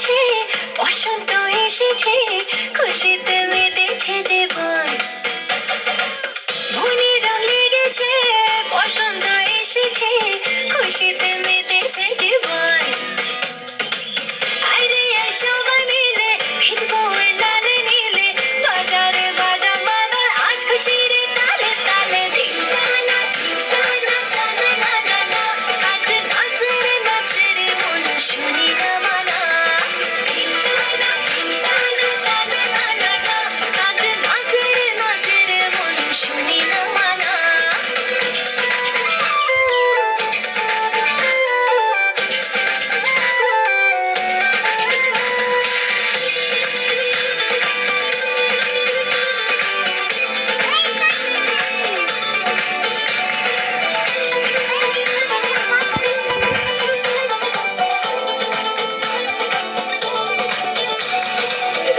এসেছে, বসন্ত এসেছে, খুশিতে মেতেছে জীবন। মনে রং লেগেছে, বসন্ত এসেছে, খুশিতে মেতেছে জীবন। আরে সবাই মিলে ভিজবো লালে নীলে, বাজারে বাজা বাঁধা আজ খুশির তালে তালে। ধিংকানা ধিংকানা টানা না না না, আজ নাচে রে নাচে রে মন শুনি না মানা। ধিংকানা ধিংকানা টানা না না না, আজ নাচে রে মন শুনি না মানা।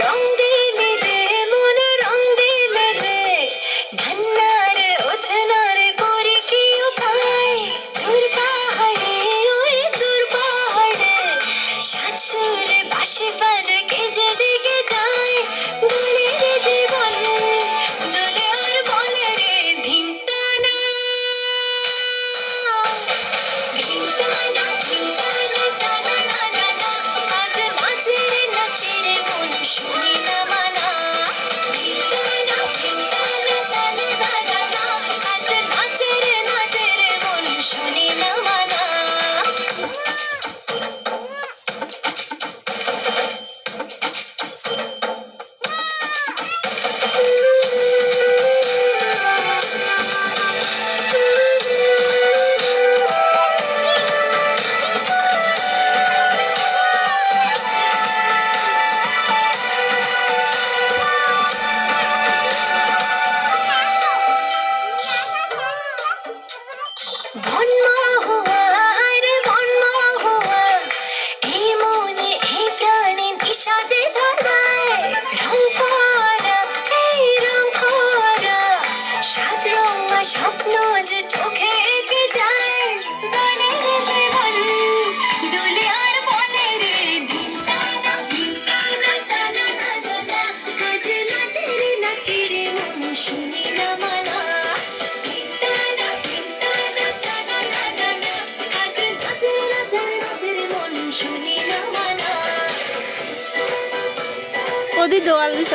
রং দিলে রে মনে রং দিলে রে, ধান্নার ওছনার করে কি উপায়। দূর পাহাড়ে ওই দূর পাহাড়ে, শাশুড়ে বাঁশি বাজে কে যেদিকে যায়। দোলে রে জীবন দোলে আর বলে রে ধিংকানা। ধিংকানা ধিংকানা টানা না না না, আজ নাচে রে মন শুনি না মানা। ধিংকানা ধিংকানা টানা না না না, আজ নাচে রে মন শুনি না মানা। বন্যা হুয়া রে বন্যা হুয়া, এই মনে এই প্রাণে নিশা যে ধরায়। রং করা এই রং করা, সাত রঙা স্বপ্ন যে চোখে এঁকে যায়। দোলে রে জীবন দোলে আর বলে রে ধিংকানা ধিংকানা টানা না না না, আজ নাচে রে মন শুনি না মানা। ধিংকানা ধিংকানা টানা না না না, আজ নাচে রে মন শুনি না মানা। ওদি দোয়াল দিছ